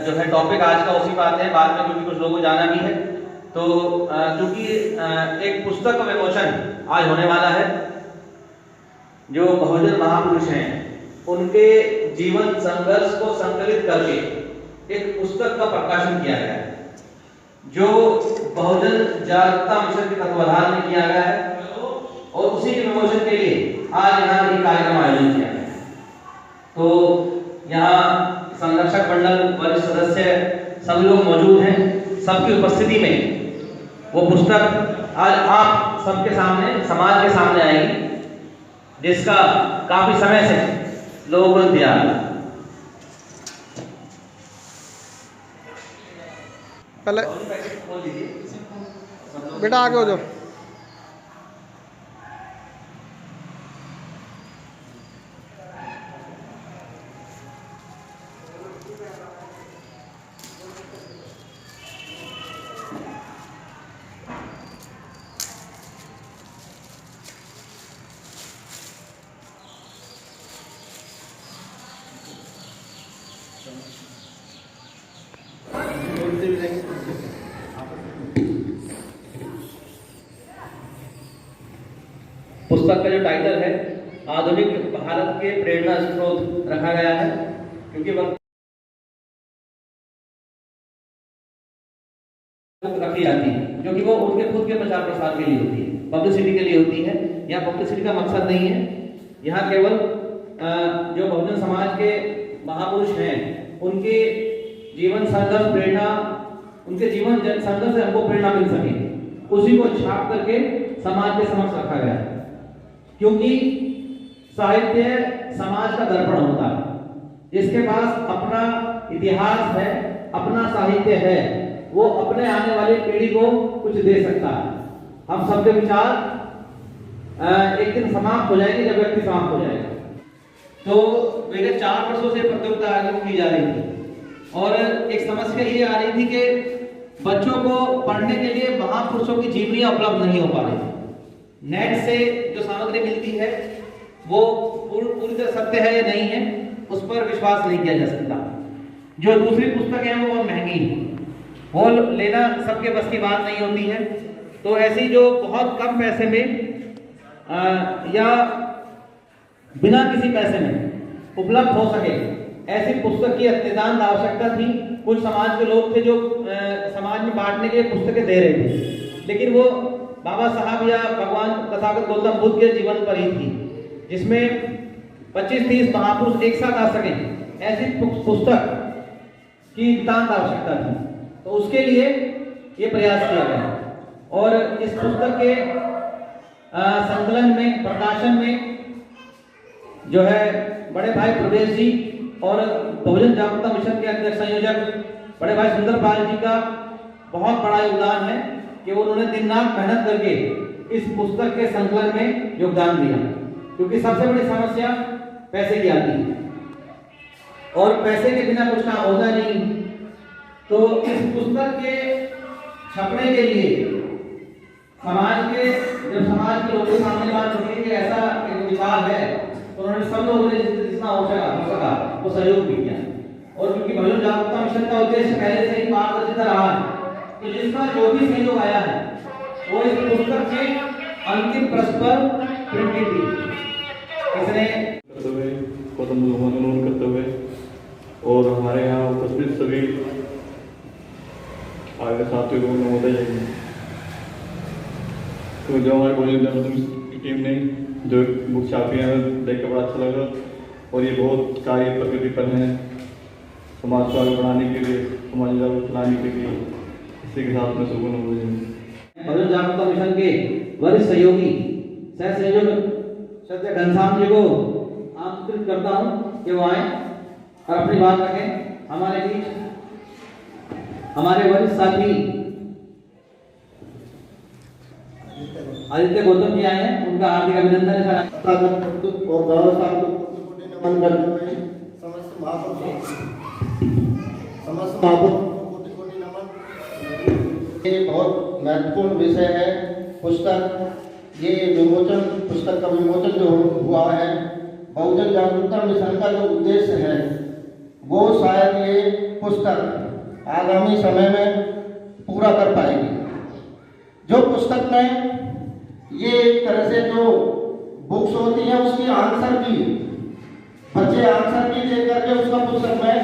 जो है टॉपिक आज का उसी बात है, बाद में क्योंकि कुछ लोगों को जाना भी है। तो क्योंकि एक पुस्तक का विमोचन आज होने वाला है। जो बहुजन महापुरुष हैं उनके जीवन संघर्ष को संकलित करके एक पुस्तक का प्रकाशन किया गया है, जो बहुजन जागरूकता मिशन के तत्वाधान में किया गया है, और उसी के विमोचन के लिए आज यहाँ एक कार्यक्रम आयोजन किया गया है। तो यहाँ संरक्षक मंडल वरिष्ठ सदस्य सभी लोग मौजूद हैं। सबकी उपस्थिति में वो पुस्तक आज आप सबके सामने, समाज के सामने आएगी, जिसका काफी समय से लोगों को इंतजार है। पहले बेटा आगे हो जाओ। पुस्तक का जो टाइटल है आधुनिक भारत के प्रेरणा स्रोत रखा गया है, क्योंकि वक्त रखी जाती है जो कि वो उनके खुद के प्रचार प्रसार के लिए होती है, पब्लिसिटी के लिए होती है। यहाँ पब्लिसिटी का मकसद नहीं है, यहाँ केवल जो बहुजन समाज के महापुरुष हैं उनके जीवन संघर्ष प्रेरणा, उनके जीवन संघर्ष से हमको प्रेरणा मिल सके, उसी को छाप करके समाज के समक्ष रखा गया है। क्योंकि साहित्य समाज का दर्पण होता है, जिसके पास अपना इतिहास है, अपना साहित्य है, वो अपने आने वाली पीढ़ी को कुछ दे सकता है। हम सबके विचार एक दिन समाप्त हो जाएंगे जब व्यक्ति समाप्त हो जाएगा। तो विगत 4 वर्षों से प्रतियोगिता आयोजित की जा रही थी, और एक समस्या ये आ रही थी कि बच्चों को पढ़ने के लिए महापुरुषों की जीवनियां उपलब्ध नहीं हो पा रही। नेट से जो सामग्री मिलती है वो पूरी तरह सत्य है या नहीं है, उस पर विश्वास नहीं किया जा सकता। जो दूसरी पुस्तकें हैं वो महंगी है, वो लेना सबके बस की बात नहीं होती है। तो ऐसी जो बहुत कम पैसे में या बिना किसी पैसे में उपलब्ध हो सके, ऐसी पुस्तक की नितांत आवश्यकता थी। कुछ समाज के लोग थे जो समाज में बांटने के लिए पुस्तकें दे रहे थे, लेकिन वो बाबा साहब या भगवान तथागत गौतम बुद्ध के जीवन पर ही थी, जिसमें 25-30 महापुरुष एक साथ आ सके, ऐसी पुस्तक की नितांत आवश्यकता थी। तो उसके लिए ये प्रयास किया गया, और इस पुस्तक के संकलन में, प्रकाशन में जो है बड़े भाई प्रवेश जी और बहुजन जागरूकता मिशन के अध्यक्ष संयोजक बड़े भाई सुंदर पाल जी का बहुत बड़ा योगदान है कि उन्होंने दिन रात मेहनत करके इस पुस्तक के संकलन में योगदान दिया। क्योंकि सबसे बड़ी समस्या पैसे की आती है, और पैसे के बिना कुछ काम होता नहीं। तो इस पुस्तक के छपने के लिए समाज के लोगों के सामने बात रखी कि ऐसा एक विचार है, तो उन्होंने सब लोगों ने जितना हो सका वो सहयोग भी किया। और क्योंकि बहुजन जागरूकता मिशन का उद्देश्य पहले से ही पारदर्शिता रहा है, तो जिसका जो भी सहयोग आया है वो इस पुस्तक के अंतिम पृष्ठ पर प्रिंटेड थी। इसने करते हुए और हमारे यहाँ उपस्थित सभी आगे साथियों को नमोदय है। तो जो हमारे बहुजन की टीम ने जो बुक छापी है देख कर बड़ा अच्छा लगा, और ये बहुत कार्य प्रकृति पर है, समाज को आगे बढ़ाने के लिए, समाज जागरूक बनाने के लिए। इसी के साथ में सबको नमोदय। बहुजन जागरूकता मिशन के वरिष्ठ सहयोगी सह संयोजक सत्य घनश्याम जी को आमंत्रित करता हूँ कि वो आए और अपनी बात रखें। हमारे बीच हमारे वरिष्ठ साथी आदित्य गौतम जी आए हैं, उनका हार्दिक अभिनंदन है। और व्यवस्था को नमन करते हुए समस्त महापुरुषों को नमन। ये बहुत महत्वपूर्ण विषय है पुस्तक। ये विमोचन, पुस्तक का विमोचन जो हुआ है, बहुजन जागरूकता मिशन का जो उद्देश्य है वो शायद ये पुस्तक आगामी समय में पूरा कर पाएगी। जो पुस्तक में ये एक तरह से जो बुक्स होती हैं उसकी आंसर की, बच्चे आंसर की दे करके उसका पुस्तक में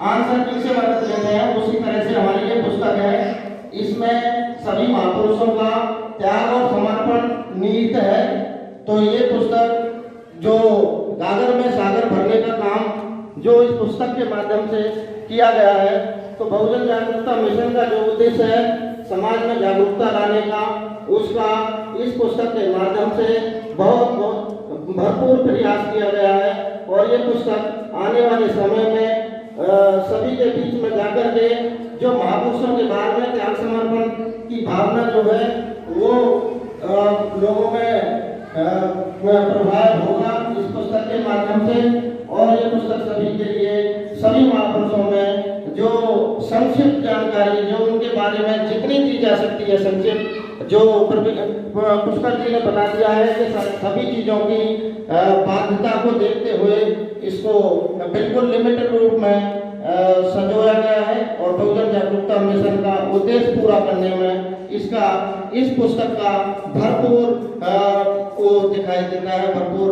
आंसर की से मदद लेते हैं, उसी तरह से हमारी ये पुस्तक है। इसमें सभी महापुरुषों का त्याग और समर्पण निहित है। तो ये पुस्तक जो गागर में सागर भरने का काम जो इस पुस्तक के माध्यम से किया गया है, तो बहुजन जागरूकता मिशन का जो उद्देश्य है समाज में जागरूकता लाने का, उसका इस पुस्तक के माध्यम से बहुत भरपूर प्रयास किया गया है। और ये पुस्तक आने वाले समय में सभी के बीच में जाकर के जो महापुरुषों के बारे में त्याग समर्पण की भावना जो है वो लोगों में प्रभाव होगा इस पुस्तक के माध्यम से। और ये पुस्तक सभी के लिए, सभी महापुरुषों में जो संक्षिप्त जानकारी जो उनके बारे में जितनी दी जा सकती है संक्षिप्त, जो पुष्कर जी ने बता दिया है कि सभी चीज़ों की बाध्यता को देखते हुए इसको बिल्कुल लिमिटेड रूप में संजोया गया है। और बहुजन जागरूकता मिशन का उद्देश्य पूरा करने में इस पुस्तक का भरपूर को दिखाई देता है, भरपूर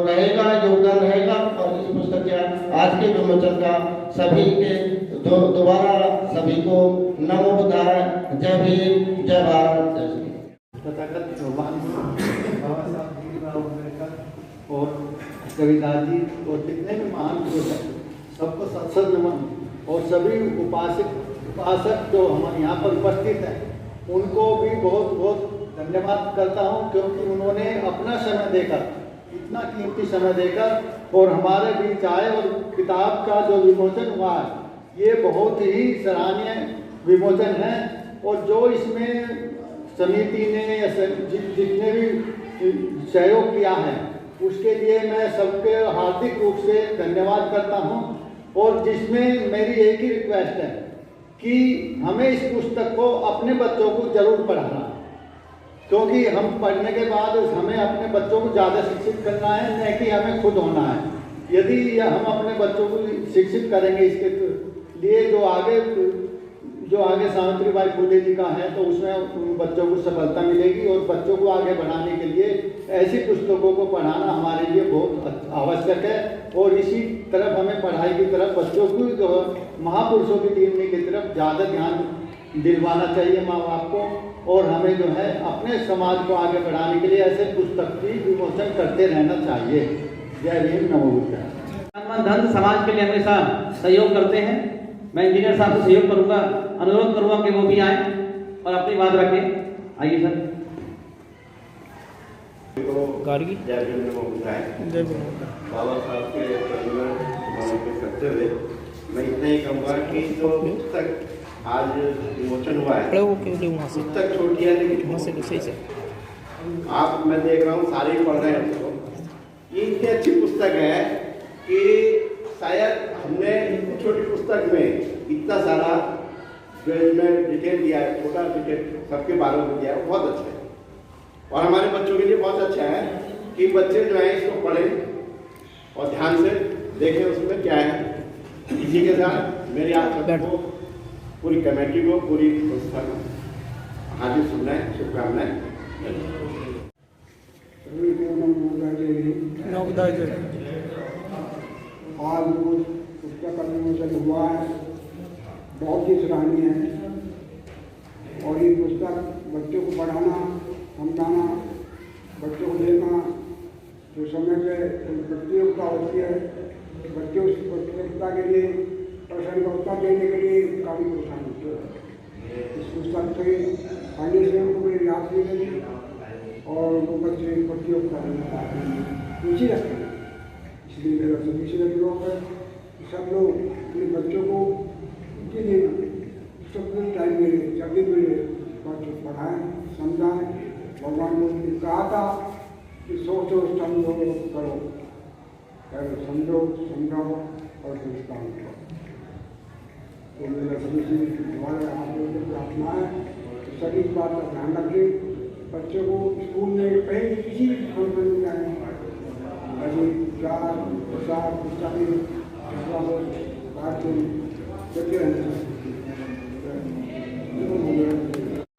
रहेगा, योगदान रहेगा। और इस पुस्तक के आज के विमोचन का सभी के दोबारा सभी को नमो बुद्धाय, जय भीम, जय भारत, जय श्री। तथागत भगवान बाबा साहब भीमराव अम्बेडकर और कबीरदास जी और जितने भी महान पुरुष हैं सबको सत्संग नमन। और सभी उपासक जो हमारे यहाँ पर उपस्थित हैं उनको भी बहुत बहुत धन्यवाद करता हूँ, क्योंकि उन्होंने अपना समय देकर, इतना कीमती समय देकर और हमारे बीच आए। और किताब का जो विमोचन हुआ है ये बहुत ही सराहनीय विमोचन है। और जो इसमें समिति ने या जितने भी सहयोग किया है उसके लिए मैं सबके हार्दिक रूप से धन्यवाद करता हूं। और जिसमें मेरी एक ही रिक्वेस्ट है कि हमें इस पुस्तक को अपने बच्चों को जरूर पढ़ाना, क्योंकि हम पढ़ने के बाद हमें अपने बच्चों को ज़्यादा शिक्षित करना है, न कि हमें खुद होना है। यदि हम अपने बच्चों को शिक्षित करेंगे इसके लिए जो आगे सावित्रीबाई फुले जी का है, तो उसमें बच्चों को सफलता मिलेगी। और बच्चों को आगे बढ़ाने के लिए ऐसी पुस्तकों को पढ़ाना हमारे लिए बहुत आवश्यक है। और इसी तरफ हमें पढ़ाई की तरफ बच्चों को जो महापुरुषों की जीवनी की तरफ ज़्यादा ध्यान दिलवाना चाहिए माँ बाप को। और हमें जो है अपने समाज को आगे बढ़ाने के लिए ऐसे पुस्तक की विमोचन करते रहना चाहिए। जय भीम, नमो बुद्धाय। धन समाज के लिए हमेशा सहयोग करते हैं। मैं इंजीनियर साहब से सहयोग करूंगा, अनुरोध करूंगा कि वो भी आए और अपनी बात रखें। आइए सर। गाड़ी की जय भीम, नमो बुद्धाय। जय भीम। बाबा साहब के परिवार करते हुए मैं इतना ही कहूँगा कि जो पुस्तक आज विमोचन हुआ है, पुस्तक छोटी है लेकिन सही से आप, मैं देख रहा हूँ सारे ही पढ़ रहे हैं उसको। ये इतनी अच्छी पुस्तक है कि शायद हमने इतनी छोटी पुस्तक में इतना सारा जो इसमें डिटेल दिया है, छोटा डिटेल सबके बारे में दिया है, बहुत अच्छा है। और हमारे बच्चों के लिए बहुत अच्छा है कि बच्चे जो है इसको पढ़ें और ध्यान से देखें उसमें क्या है। इसी के साथ मेरी आप सबको, पूरी कमेटी को, पूरी संस्था को हार्दिक शुभकामनाएं। आज वो पुस्तक का विमोचन हुआ है, बहुत ही सराहनीय है। और ये पुस्तक बच्चों को पढ़ाना, समझाना, बच्चों को देना, जो समय पे प्रतियोगिता होती है, बच्चों उस प्रतियोगिता के लिए प्रश्न का उत्तर देने के लिए काफ़ी परेशान होते हैं। इस पुस्तक से पढ़ने से उनको भी याद मिलेगी और वो बच्चे प्रतियोगिता में रुचि रखते हैं। इसलिए मेरा सभी से अनुरोध है कि सब लोग अपने बच्चों को उनके लिए सब टाइम मिले, जब भी मिले बच्चों को पढ़ाएँ, समझाएँ। भगवान ने कहा था कि सोचो, समझो, करो, पहले समझो, समझाओ और फिर काम करो। तो मेरा सभी से हमारे आप लोगों को प्रार्थना है कि सभी इस बात का ध्यान रखें। बच्चों को स्कूल में कहीं किसी भी फंक्शन में जाए, अभी 4 प्रसाद पुस्तकें आज तुम बचे रहना।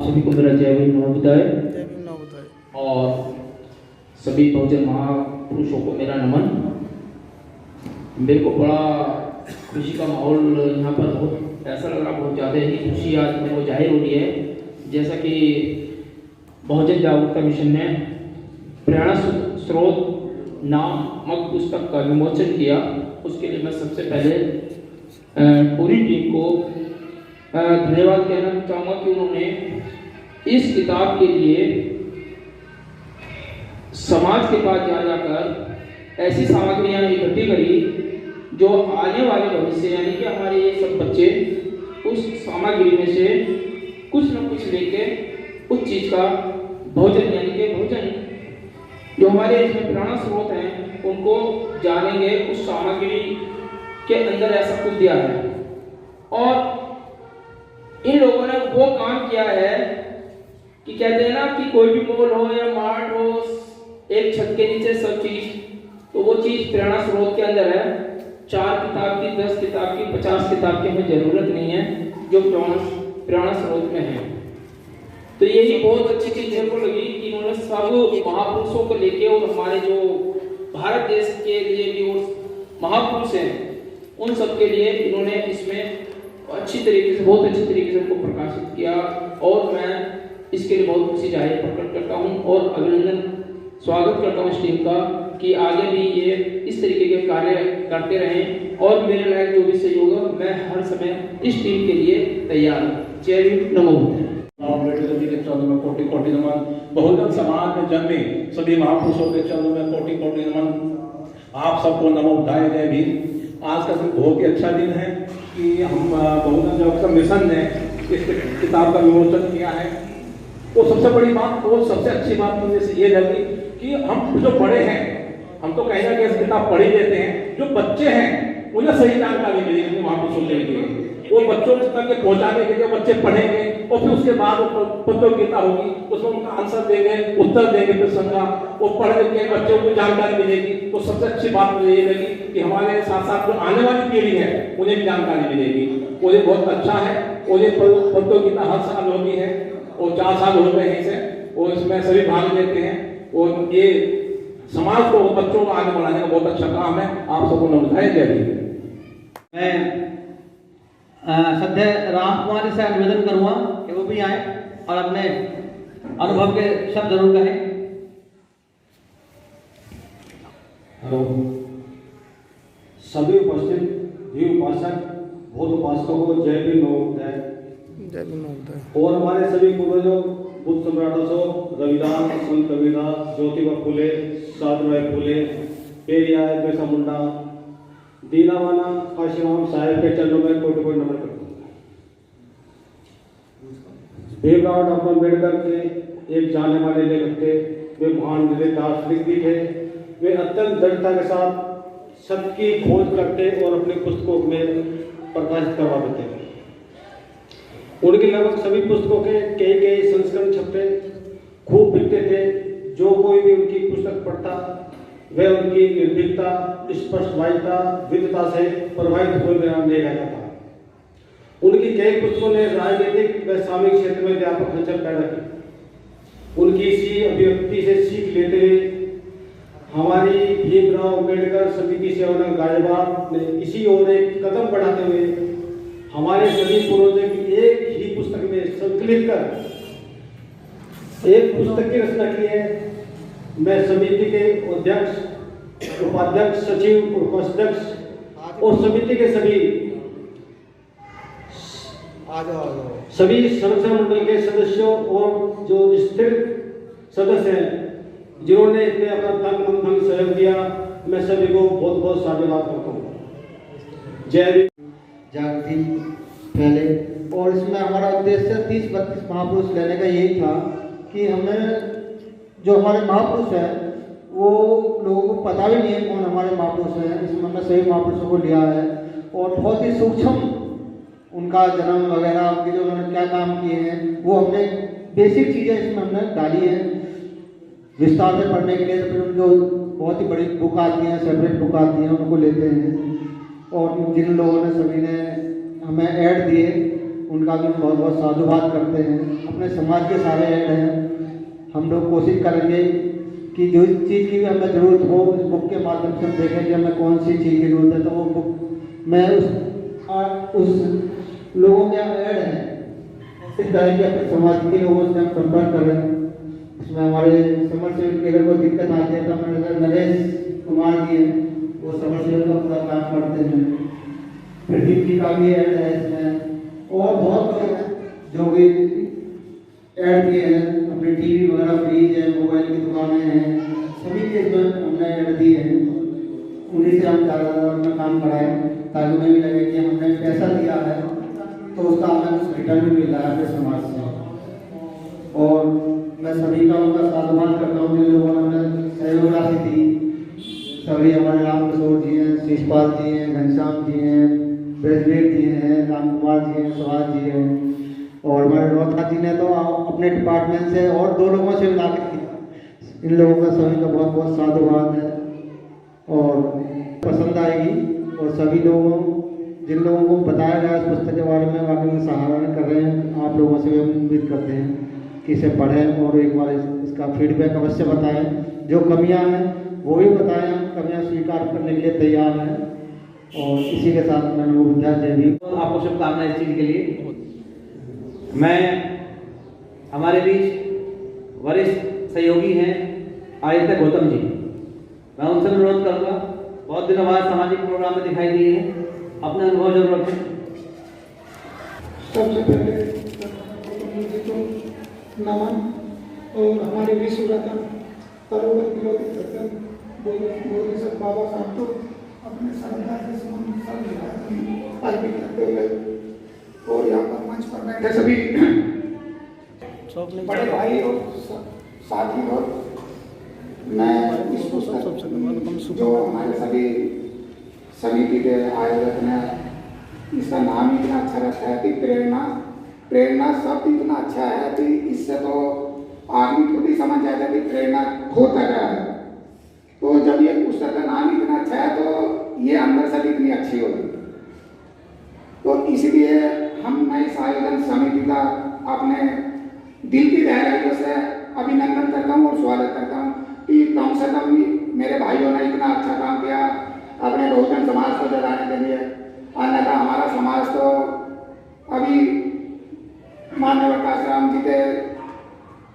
सभी को मेरा जय भीम नमोबुद्धाय और सभी बहुजन महापुरुषों को मेरा नमन। मेरे को बड़ा खुशी का माहौल यहाँ पर बहुत ऐसा लग रहा, बहुत ज़्यादा ही खुशी आज मेरे को जाहिर हो रही है। जैसा कि बहुजन जागरूकता मिशन ने प्रेरणा स्रोत नामक पुस्तक का विमोचन किया, उसके लिए मैं सबसे पहले पूरी टीम को धन्यवाद कहना चाहूँगा कि उन्होंने इस किताब के लिए समाज के पास जा जाकर ऐसी सामग्रियाँ इकट्ठी करी जो आने वाले भविष्य यानी कि हमारे ये सब बच्चे उस सामग्री में से कुछ न कुछ लेके उस चीज़ का भोजन यानी कि भोजन जो हमारे इसमें प्रेरणा स्रोत हैं उनको जानेंगे। उस सामग्री के अंदर ऐसा कुछ दिया है और इन लोगों ने वो काम किया है कि कहते हैं ना कि कोई भी मॉल हो या मार्ट हो, एक छत के नीचे सब चीज, तो वो चीज प्रेरणा स्रोत के अंदर है। 4 किताब की, 10 किताब की, 50 किताब की हमें जरूरत नहीं है जो प्रेरणा स्रोत में है। तो यही बहुत अच्छी चीज मेरे को लगी कि इन्होंने सब महापुरुषों को लेके और हमारे जो भारत देश के लिए भी महापुरुष हैं उन सब के लिए इन्होंने इसमें अच्छी तरीके से, बहुत अच्छी तरीके से उनको प्रकाशित किया और मैं इसके लिए बहुत खुशी जाहिर प्रकट करता हूँ और अभिनंदन स्वागत करता हूँ इस टीम का कि आगे भी ये इस तरीके के कार्य करते रहें और मेरे लायक जो भी सहयोग है मैं हर समय इस टीम के लिए तैयार हूँ। जय भीम, नमो बुद्धाय। सभी के चरणों में कोटि कोटि नमन। बहुजन समाज में जन्मे सभी महापुरुषों के चरणों में कोटि कोटि नमन। आप सबको नमो बुद्धाय, जय भीम। आज का दिन बहुत ही अच्छा दिन है कि हम बहुजन जागरूकता मिशन ने इस किताब का विमोचन किया है। वो सबसे बड़ी बात और सबसे अच्छी बात मुझे से ये लगी कि हम जो बड़े हैं, हम तो कहीं ना कहीं किताब पढ़ ही लेते हैं, जो बच्चे हैं उन्हें सही जानकारी मिलेगी महापुरुषों के लिए। वो बच्चों तक पहुंचाने के लिए बच्चे पढ़ेंगे और फिर उसके बाद प्रतियोगिता होगी, उसमें उनका आंसर देंगे, उत्तर देंगे प्रश्न का, वो पढ़ के बच्चों को जानकारी मिलेगी। तो सबसे अच्छी बात मुझे ये लगी कि हमारे साथ साथ जो आने वाली पीढ़ी है उन्हें भी जानकारी मिलेगी, वो ये बहुत अच्छा है। और ये प्रतियोगिता हर साल होती है और 4 साल हो गए हैं इसे, और इसमें सभी भाग लेते हैं और ये समाज को, बच्चों को आगे बढ़ाने का बहुत अच्छा काम है। आप सबको नमस्कार, जय भीम। मैं सध्या राम कुमार से निवेदन करूंगा कि वो भी आए और अपने अनुभव के शब्द जरूर कहें। हेलो, सभी उपस्थित भी उपासक, बौद्ध उपासकों को जय भीम, नमो बुद्धाय। जय भीम, नमो बुद्धाय। और हमारे सभी पूर्वजों बुद्ध सम्राटों से रविदास, संत कबीरदास, ज्योतिबा फुले, सावित्रीबाई फुले, पेरियार, बिरसा मुंडा, दीनावाना, काशीराम साहेब के चरणों में कोटि कोटि नमन करता हूँ। भीमराव डॉक्टर अम्बेडकर के एक जाने माने लेखक थे, वे महान दार्शनिक भी थे। वे अत्यंत दृढ़ता के साथ सत्य की खोज करते और अपने पुस्तकों में प्रकाशित करवा देते। उनके लगभग सभी पुस्तकों के कई संस्करण छपे, खूब बिकते थे। जो कोई भी उनकी पुस्तक पढ़ता वह उनकी निर्भीकता, स्पष्टवादिता, विद्वता से प्रभावित हुए बिना नहीं रहता था। उनकी कई पुस्तकों ने राजनीतिक व सामाजिक क्षेत्र में व्यापक हलचल पैदा की। उनकी इसी अभिव्यक्ति से सीख लेते हुए हमारी भीमराव अम्बेडकर समिति सेवादल गाजियाबाद ने इसी ओर एक कदम बढ़ाते हुए हमारे सभी पूर्वजों की एक ही पुस्तक में संकलित कर एक पुस्तक की रचना की है। मैं समिति के अध्यक्ष, उपाध्यक्ष, सचिव, उपाध्यक्ष और समिति के सभी संरक्षण मंडल के सदस्यों और जो स्थिर सदस्य हैं जिन्होंने इसमें अपना तन मन धन सहयोग दिया, मैं सभी को बहुत बहुत साधुवाद करता हूँ। जय जागृति फैले। और इसमें हमारा उद्देश्य 30-32 महापुरुष लेने का यही था कि हमें जो हमारे महापुरुष हैं वो लोगों को पता भी नहीं है कौन हमारे महापुरुष हैं। इसमें हमने सभी महापुरुषों को लिया है और बहुत ही सूक्ष्म उनका जन्म वगैरह, उनके जो उन्होंने क्या काम किए हैं वो हमने बेसिक चीज़ें इसमें हमने डाली है विस्तार से पढ़ने के लिए। तो फिर उनको बहुत ही बड़ी बुक आती हैं, सेपरेट बुक आती हैं, उनको लेते हैं। और जिन लोगों ने सभी ने हमें ऐड दिए उनका भी बहुत बहुत साधुवाद करते हैं। अपने समाज के सारे ऐड हैं। हम लोग कोशिश करेंगे कि जो चीज़ की भी हमें ज़रूरत हो इस बुक के माध्यम से हम देखें कि हमें कौन सी चीज़ की ज़रूरत है, तो वो बुक में उस लोगों के ऐड हैं इस तरह के अपने समाज के लोगों से हम संपर्क करें। इसमें हमारे समाज सेवक की अगर कोई दिक्कत आती है तो हमारे नरेश कुमार जी हैं, वो समाज सेवक का पूरा काम करते हैं। प्रदीप जी का भी ऐड है इसमें, और बहुत लोग हैं जो भी ऐड किए हैं। अपने टीवी वगैरह फ्रीज है, मोबाइल की दुकानें हैं, सभी के इसमें हमने ऐड दिए हैं। उन्हीं से हम ज़्यादा अपना काम कराएं ताकि उन्हें भी लगे कि हमने पैसा दिया है तो उसका हमें कुछ रिटर्न भी मिल रहा है अपने समाज से। और मैं सभी का उनका साधुवाद करता हूँ जिन लोगों ने हमें सहयोग राशि दी। सभी हमारे राम किशोर जी हैं, शिषपाल जी हैं, घनश्याम जी हैं, ब्रजवेद जी हैं, राम कुमार जी हैं, सुभाष जी हैं, और हमारे रोहता जी ने तो अपने डिपार्टमेंट से और 2 लोगों से मिला के किया। इन लोगों का सभी का बहुत बहुत साधुवाद है और पसंद आएगी। और सभी लोगों जिन लोगों को बताया गया इस पुस्तक के बारे में वाकई में सराहना कर रहे हैं। आप लोगों से भी हम उम्मीद करते हैं कि इसे पढ़ें और एक बार इसका फीडबैक अवश्य बताएं। जो कमियां हैं वो भी बताएं, हम कमियां स्वीकार करने के लिए तैयार हैं। और इसी के साथ मैं जय भी आपको शुभकामनाएं इस चीज़ के लिए। मैं हमारे बीच वरिष्ठ सहयोगी हैं आदित्य गौतम जी, मैं उनसे अनुरोध करूँगा, बहुत दिनों बाद सामाजिक प्रोग्राम में दिखाई दिए हैं, अपने अनुभव जरूर रखें। सबसे पहले गौतम जी को नमन, और हमारे विश्व रत्न तरोवर विरोधी सज्जन बोले सर बाबा साहब को अपने श्रद्धा के समान अर्पित करते हुए, और यहाँ पर मंच पर बैठे सभी बड़े भाई और साथी, और मैं इस पुस्तक जो हमारे सभी समिति के आयोजक ने, इसका नाम ही इतना अच्छा रखा है कि प्रेरणा शब्द इतना अच्छा है कि इससे तो आदमी खुद ही समझ जाता है कि प्रेरणा होता क्या है। तो जब ये पुस्तक का नाम इतना अच्छा है तो ये अंदर से कितनी अच्छी होगी। तो इसलिए मैं इस आयोजन समिति का अपने दिल की गहराइयों से अभिनंदन करता हूँ और स्वागत करता हूँ कि कम से कम मेरे भाइयों ने इतना अच्छा काम किया अपने बहुजन समाज को जगाने के लिए। अन्यथा हमारा समाज तो अभी मानवताश्रम जी के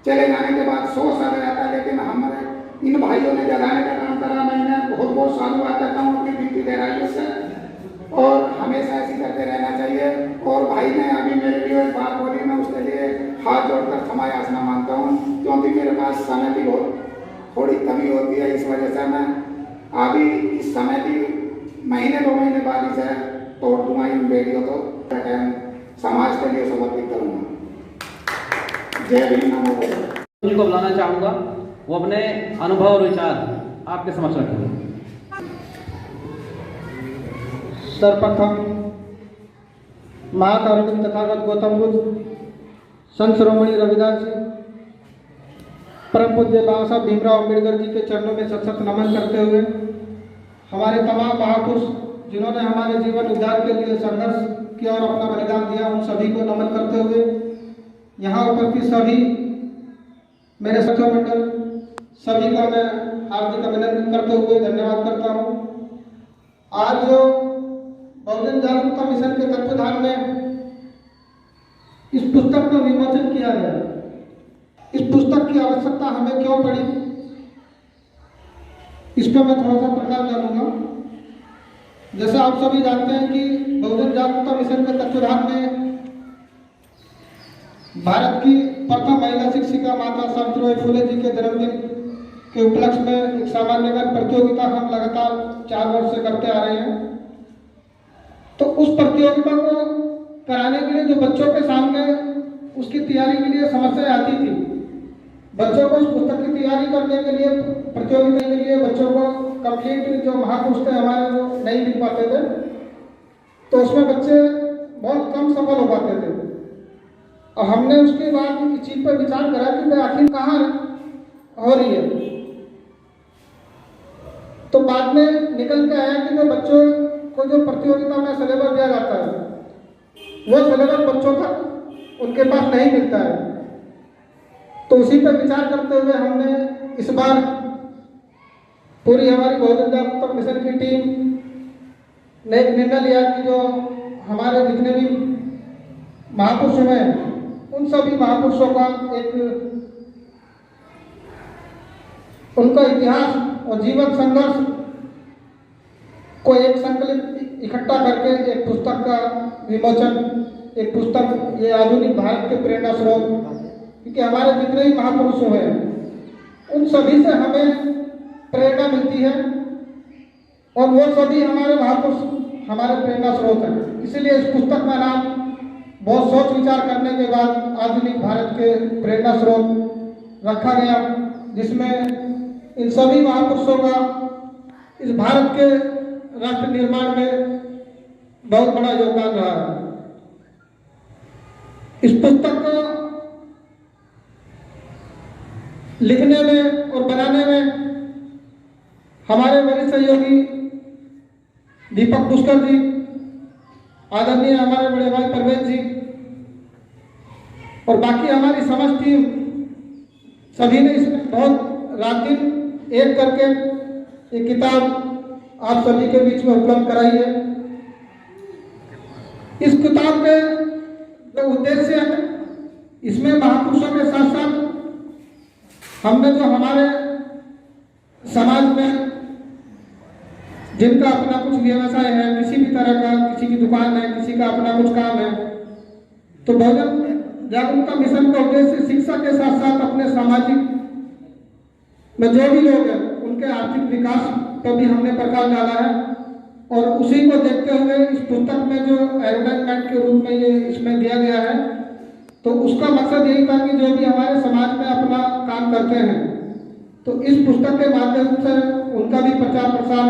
चले जाने के बाद 100 साल रहता है, लेकिन हमारे इन भाइयों ने जगाने का काम करा। मैं इन्हें बहुत बहुत साधुवाद करता हूँ अपनी दिल की गहराइयों से, और हमेशा ऐसी करते रहना चाहिए। और भाई ने अभी मेरे लिए एक बात बोली, मैं उसके लिए हाथ जोड़कर क्षमा याचना मांगता हूँ, क्योंकि मेरे पास समय की बहुत थोड़ी कमी होती है। इस वजह से मैं अभी इस समय की महीने 2 महीने बाद इसे तोड़ दूंगा इन वीडियो को, समाज के लिए समर्पित करूँगा। जय भीम, नमो बुद्धाय। को बुलाना चाहूँगा, वो अपने अनुभव और विचार आपके समक्ष रखेंगे। सर्वप्रथम महाकारुणिक तथागत गौतम बुद्ध, संत शिरोमणि रविदास जी, परम पूज्य बाबा साहब भीमराव अम्बेडकर जी के चरणों में सत सत नमन करते हुए, हमारे तमाम महापुरुष जिन्होंने हमारे जीवन उद्धार के लिए संघर्ष किया और अपना बलिदान दिया, उन सभी को नमन करते हुए यहाँ उपस्थित सभी मेरे सचिव मंडल सभी का मैं हार्दिक अभिनंदन करते हुए धन्यवाद करता हूँ। आज जो बहुजन जागरूकता मिशन के तत्वाधान में इस पुस्तक का विमोचन किया गया, इस पुस्तक की आवश्यकता हमें क्यों पड़ी, इस पर मैं थोड़ा सा प्रकाश डालूंगा। जैसे आप सभी जानते हैं कि बहुजन जागरूकता मिशन के तत्वाधान में भारत की प्रथम महिला शिक्षिका माता सावित्रीबाई फुले जी के जन्मदिन के उपलक्ष्य में एक सामान्य ज्ञान प्रतियोगिता हम लगातार 4 वर्ष से करते आ रहे हैं। तो उस प्रतियोगिता को कराने के लिए जो बच्चों के सामने उसकी तैयारी के लिए समस्या आती थी, बच्चों को उस पुस्तक की तैयारी करने के लिए, प्रतियोगिता के लिए बच्चों को कंप्लीट जो महापुरुष थे हमारे वो नहीं मिल पाते थे, तो उसमें बच्चे बहुत कम सफल हो पाते थे। और हमने उसके बाद इस चीज पर विचार करा कि भाई आखिर कहाँ हो रही है। तो बाद में निकल के आया कि बच्चों को जो प्रतियोगिता में सिलेबस दिया जाता है वो सिलेबस बच्चों तक उनके पास नहीं मिलता है। तो उसी पर विचार करते हुए हमने इस बार पूरी हमारी बहुजन जागरूकता मिशन की टीम ने एक निर्णय लिया कि जो हमारे जितने भी महापुरुष हैं उन सभी महापुरुषों का उनका इतिहास और जीवन संघर्ष को एक संकलित इकट्ठा करके एक पुस्तक का विमोचन, एक पुस्तक, ये आधुनिक भारत के प्रेरणा स्रोत, क्योंकि हमारे जितने भी महापुरुष हैं उन सभी से हमें प्रेरणा मिलती है और वो सभी हमारे महापुरुष हमारे प्रेरणा स्रोत हैं। इसीलिए इस पुस्तक का नाम बहुत सोच विचार करने के बाद आधुनिक भारत के प्रेरणा स्रोत रखा गया, जिसमें इन सभी महापुरुषों का इस भारत के राष्ट्र निर्माण में बहुत बड़ा योगदान रहा है। इस पुस्तक को लिखने में और बनाने में हमारे वरिष्ठ सहयोगी दीपक पुष्कर जी, आदरणीय हमारे बड़े भाई परवेज जी और बाकी हमारी समस्त टीम सभी ने इसमें बहुत रात दिन एक करके ये किताब आप सभी के बीच में उपलब्ध कराई है। इस किताब के जो उद्देश्य है, इसमें महापुरुषों के साथ साथ हमने जो हमारे समाज में जिनका अपना कुछ व्यवसाय है, किसी भी तरह का, किसी की दुकान है, किसी का अपना कुछ काम है, तो बहुजन जागरूकता मिशन का उद्देश्य शिक्षा के साथ साथ अपने सामाजिक में जो भी लोग हैं उनके आर्थिक विकास पर भी हमने प्रकाश डाला है। और उसी को देखते हुए इस पुस्तक में जो एडवर्टाइजमेंट के रूप में ये इसमें दिया गया है, तो उसका मकसद यही था कि जो भी हमारे समाज में अपना काम करते हैं तो इस पुस्तक के माध्यम से उनका भी प्रचार प्रसार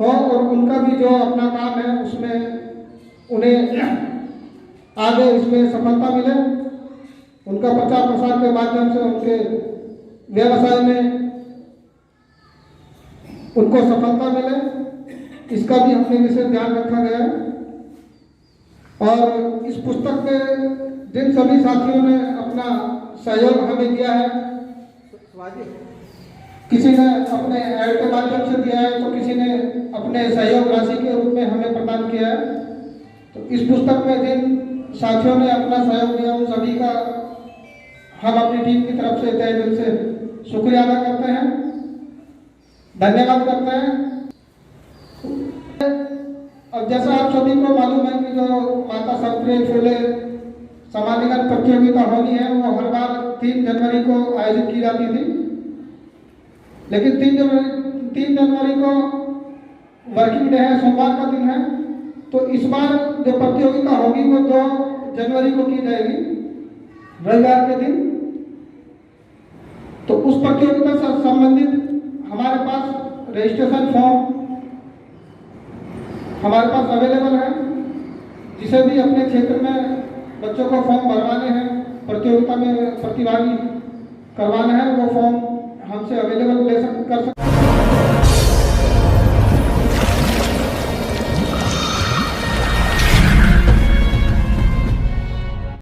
हो और उनका भी जो अपना काम है उसमें उन्हें आगे इसमें सफलता मिले, उनका प्रचार प्रसार के माध्यम से उनके व्यवसाय में उनको सफलता मिले, इसका भी हमने विशेष ध्यान रखा गया है। और इस पुस्तक में जिन सभी साथियों ने अपना सहयोग हमें दिया है, किसी ने अपने ऐड के माध्यम से दिया है तो किसी ने अपने सहयोग राशि के रूप में हमें प्रदान किया है। तो इस पुस्तक में जिन साथियों ने अपना सहयोग दिया उन सभी का हम अपनी टीम की तरफ से तहे दिल से शुक्रिया अदा करते हैं, धन्यवाद करते हैं। अब जैसा आप सभी को मालूम है कि जो माता सावित्री फुले समाधिकरण प्रतियोगिता होनी है वो हर बार 3 जनवरी को आयोजित की जाती थी, लेकिन 3 जनवरी को वर्किंग डे है, सोमवार का दिन है, तो इस बार जो प्रतियोगिता होगी वो 2 जनवरी को की जाएगी, रविवार के दिन। तो उस प्रतियोगिता से संबंधित हमारे पास रजिस्ट्रेशन फॉर्म हमारे पास अवेलेबल है, जिसे भी अपने क्षेत्र में बच्चों को फॉर्म भरवाने हैं, प्रतियोगिता में प्रतिभागी करवाना है, वो फॉर्म हमसे अवेलेबल कर सकते